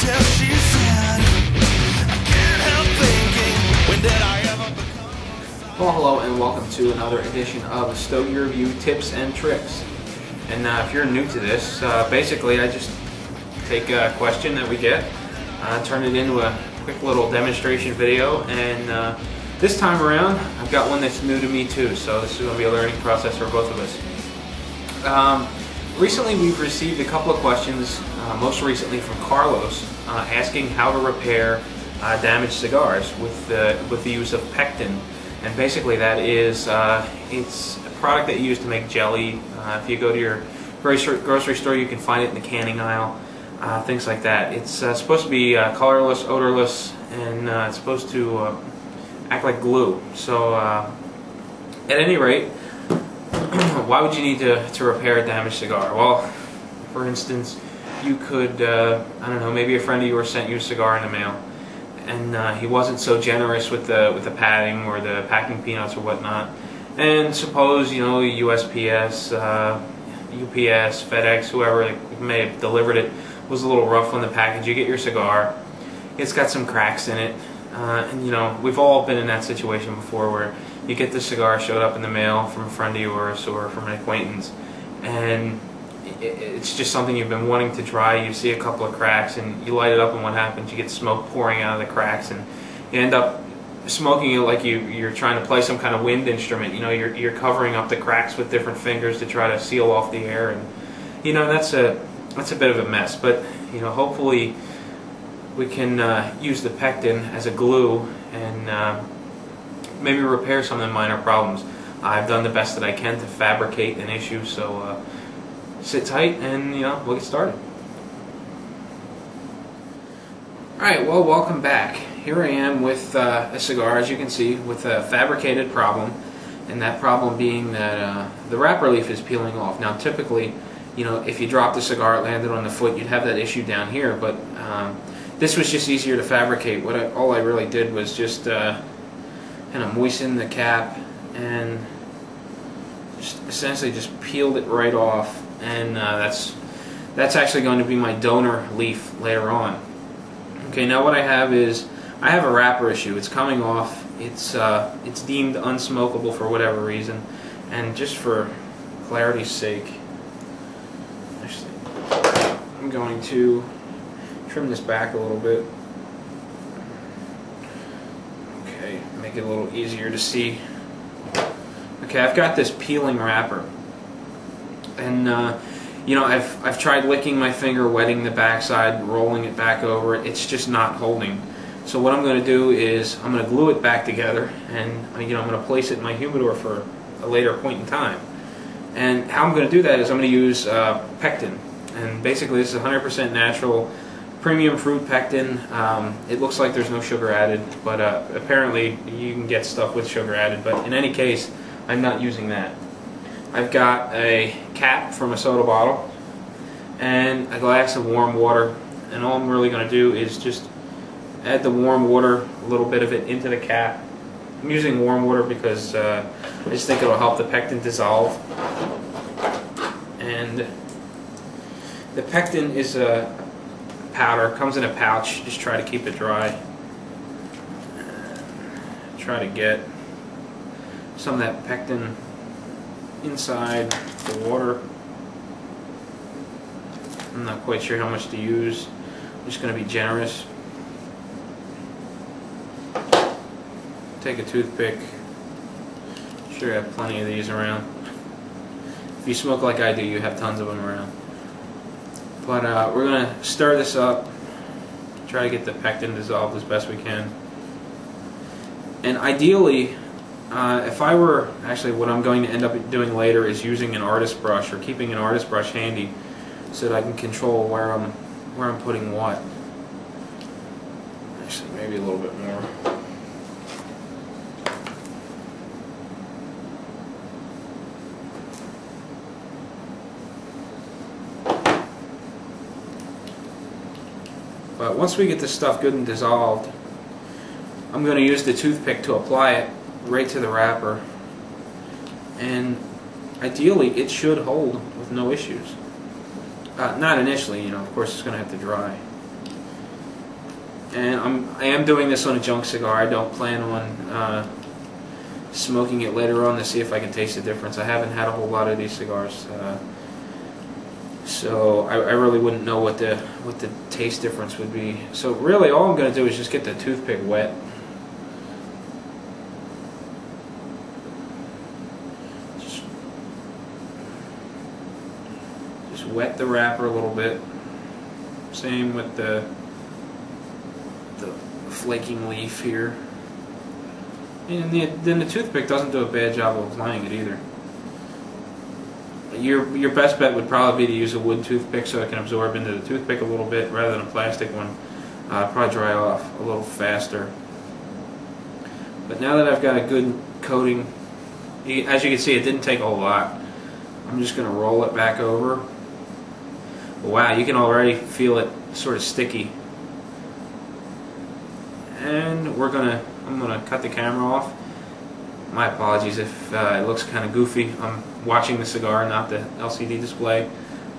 till she said, I can't help thinking, when did I ever become? Well, hello and welcome to another edition of the Stogie Review Tips and Tricks. And if you're new to this, basically I just take a question that we get, turn it into a quick little demonstration video, and this time around I've got one that's new to me too, so this is going to be a learning process for both of us. Recently we've received a couple of questions, most recently from Carlos, asking how to repair damaged cigars with the use of Pectin. And basically that is, it's a product that you use to make jelly. If you go to your grocery store, you can find it in the canning aisle, things like that. It's supposed to be colorless, odorless, and it's supposed to act like glue. So at any rate, why would you need to repair a damaged cigar? Well, for instance, you could, I don't know, maybe a friend of yours sent you a cigar in the mail, and he wasn't so generous with the padding or the packing peanuts or whatnot. And suppose, you know, USPS, UPS, FedEx, whoever may have delivered it was a little rough on the package. You get your cigar, it's got some cracks in it, and you know, we've all been in that situation before where you get the cigar showed up in the mail from a friend of yours or from an acquaintance, and it's just something you've been wanting to try. You see a couple of cracks and you light it up, and what happens? You get smoke pouring out of the cracks, and you end up smoking it like you're trying to play some kind of wind instrument. You know, you're covering up the cracks with different fingers to try to seal off the air, and you know, that's a bit of a mess. But you know, hopefully we can use the Pectin as a glue and maybe repair some of the minor problems. I've done the best that I can to fabricate an issue, so sit tight and, you know, we'll get started. Alright, well, welcome back. Here I am with a cigar, as you can see, with a fabricated problem, and that problem being that the wrapper leaf is peeling off. Now typically, you know, if you dropped the cigar, it landed on the foot, you'd have that issue down here, but this was just easier to fabricate. All I really did was just kind of moisten the cap and essentially just peeled it right off, and that's actually going to be my donor leaf later on. Okay, now what I have is I have a wrapper issue. It's coming off. It's deemed unsmokable for whatever reason, and just for clarity's sake, actually, I'm going to trim this back a little bit. Okay, make it a little easier to see. Okay, I've got this peeling wrapper, and you know, I've tried licking my finger, wetting the backside, rolling it back over it. It's just not holding. So what I'm going to do is I'm going to glue it back together, and you know, I'm going to place it in my humidor for a later point in time. And how I'm going to do that is I'm going to use Pectin, and basically this is 100% natural, premium fruit Pectin. It looks like there's no sugar added, but apparently you can get stuff with sugar added. But in any case, I'm not using that. I've got a cap from a soda bottle and a glass of warm water, and all I'm really going to do is just add the warm water, a little bit of it, into the cap. I'm using warm water because I just think it'll help the Pectin dissolve. And the Pectin is a powder, comes in a pouch. Just try to keep it dry. Try to get some of that Pectin inside the water. I'm not quite sure how much to use. I'm just going to be generous. Take a toothpick. Sure, I have plenty of these around. If you smoke like I do, you have tons of them around. But we're going to stir this up, try to get the Pectin dissolved as best we can. And ideally, if I were, actually what I'm going to end up doing later is using an artist brush, or keeping an artist brush handy so that I can control where I'm putting what. Actually, maybe a little bit more. But once we get this stuff good and dissolved, I'm going to use the toothpick to apply it right to the wrapper, and ideally it should hold with no issues. Not initially, you know, of course it's going to have to dry. And I am doing this on a junk cigar. I don't plan on smoking it later on to see if I can taste the difference. I haven't had a whole lot of these cigars, so I really wouldn't know what the taste difference would be. So really, all I'm going to do is just get the toothpick wet. Just wet the wrapper a little bit. Same with the flaking leaf here. And then the toothpick doesn't do a bad job of applying it either. Your best bet would probably be to use a wood toothpick so it can absorb into the toothpick a little bit rather than a plastic one. Probably dry off a little faster. But now that I've got a good coating, as you can see, it didn't take a whole lot. I'm just going to roll it back over. Wow, you can already feel it sort of sticky. And I'm gonna cut the camera off. My apologies if it looks kind of goofy. I'm watching the cigar, not the LCD display.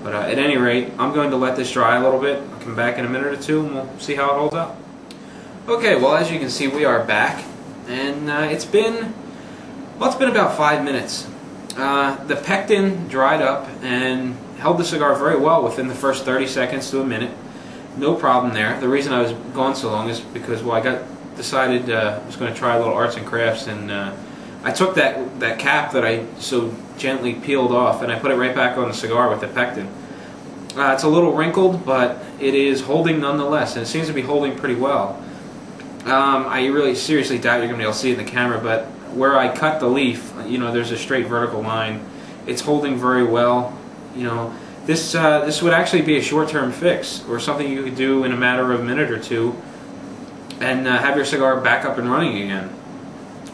But at any rate, I'm going to let this dry a little bit. I'll come back in a minute or two and we'll see how it holds up. Okay, well, as you can see, we are back, and it's been about 5 minutes. The pectin dried up and held the cigar very well within the first 30 seconds to a minute. No problem there. The reason I was gone so long is because, well, I decided I was going to try a little arts and crafts, and I took that cap that I so gently peeled off and I put it right back on the cigar with the pectin. It's a little wrinkled, but it is holding nonetheless, and it seems to be holding pretty well. I really seriously doubt you're going to be able to see it in the camera, but where I cut the leaf, you know, there's a straight vertical line. It's holding very well. You know, this would actually be a short-term fix, or something you could do in a matter of a minute or two, and have your cigar back up and running again.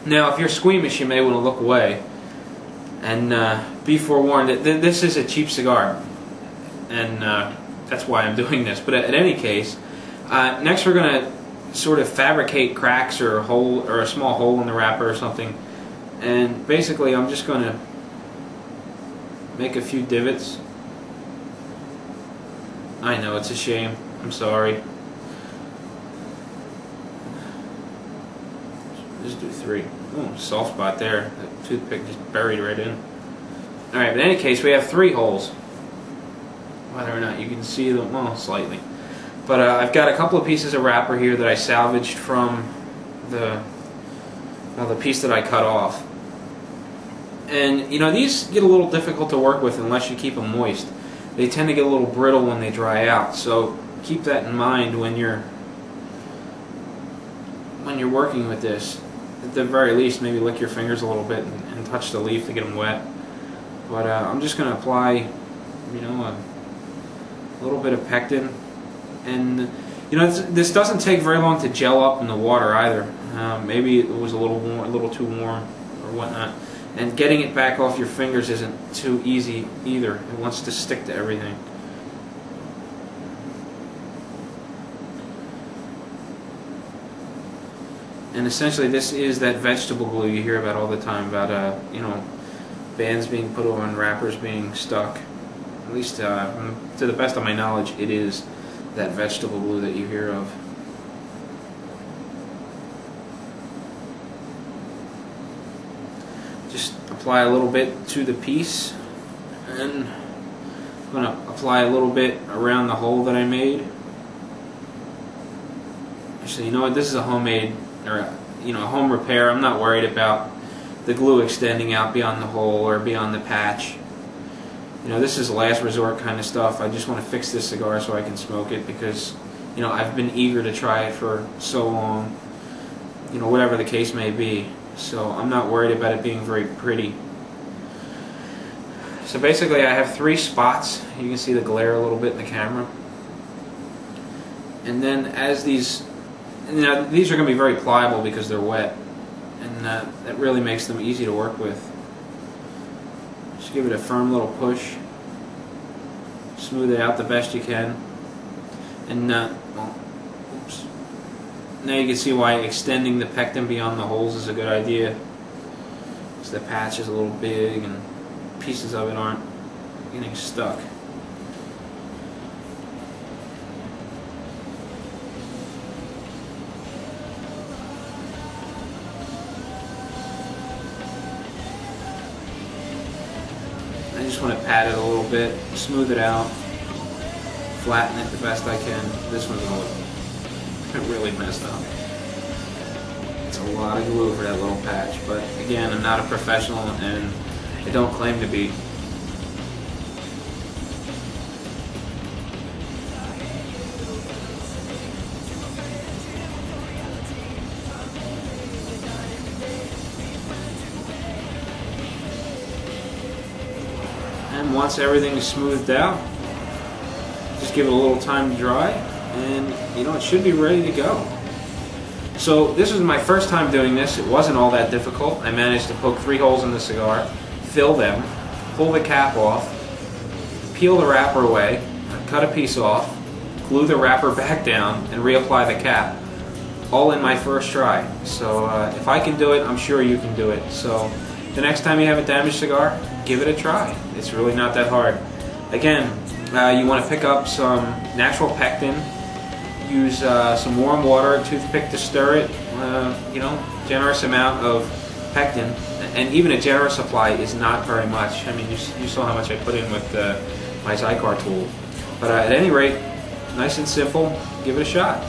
Now, if you're squeamish, you may want to look away, and be forewarned that this is a cheap cigar, and that's why I'm doing this. But at any case, next we're going to sort of fabricate cracks or a small hole in the wrapper or something, and basically I'm just going to make a few divots. I know, it's a shame. I'm sorry. Just do 3. Oh, soft spot there. The toothpick just buried right in. Alright, but in any case, we have 3 holes. Whether or not you can see them, well, slightly. But I've got a couple of pieces of wrapper here that I salvaged from the piece that I cut off. And, you know, these get a little difficult to work with unless you keep them moist. They tend to get a little brittle when they dry out, so keep that in mind when you're working with this. At the very least, maybe lick your fingers a little bit and touch the leaf to get them wet. But I'm just going to apply, you know, a little bit of pectin, and you know, this doesn't take very long to gel up in the water either. Maybe it was a little warm, a little too warm, or whatnot. And getting it back off your fingers isn't too easy either. It wants to stick to everything. And essentially, this is that vegetable glue you hear about all the time, about you know, bands being put on, wrappers being stuck. At least to the best of my knowledge, it is that vegetable glue that you hear of. Just apply a little bit to the piece, and I'm going to apply a little bit around the hole that I made. Actually, you know what? This is a homemade, or you know, home repair. I'm not worried about the glue extending out beyond the hole or beyond the patch. You know, this is last resort kind of stuff. I just want to fix this cigar so I can smoke it because, you know, I've been eager to try it for so long. You know, whatever the case may be. So I'm not worried about it being very pretty. So basically I have 3 spots. You can see the glare a little bit in the camera. And then as these, you know, these are going to be very pliable because they're wet. And that really makes them easy to work with. Just give it a firm little push. Smooth it out the best you can. And well, oops. Now you can see why extending the pectin beyond the holes is a good idea. Because the patch is a little big and pieces of it aren't getting stuck. just want to pat it a little bit, smooth it out, flatten it the best I can. This one's going to look really messed up. It's a lot of glue for that little patch, but again, I'm not a professional and I don't claim to be. And once everything is smoothed out, just give it a little time to dry, and you know, it should be ready to go. So this was my first time doing this. It wasn't all that difficult. I managed to poke 3 holes in the cigar, fill them, pull the cap off, peel the wrapper away, cut a piece off, glue the wrapper back down, and reapply the cap. All in my first try. So if I can do it, I'm sure you can do it. So the next time you have a damaged cigar, give it a try. It's really not that hard. Again, you want to pick up some natural pectin. Use some warm water, a toothpick to stir it. You know, generous amount of pectin, and even a generous supply is not very much. I mean, you saw how much I put in with my Cigar tool. But at any rate, nice and simple. Give it a shot.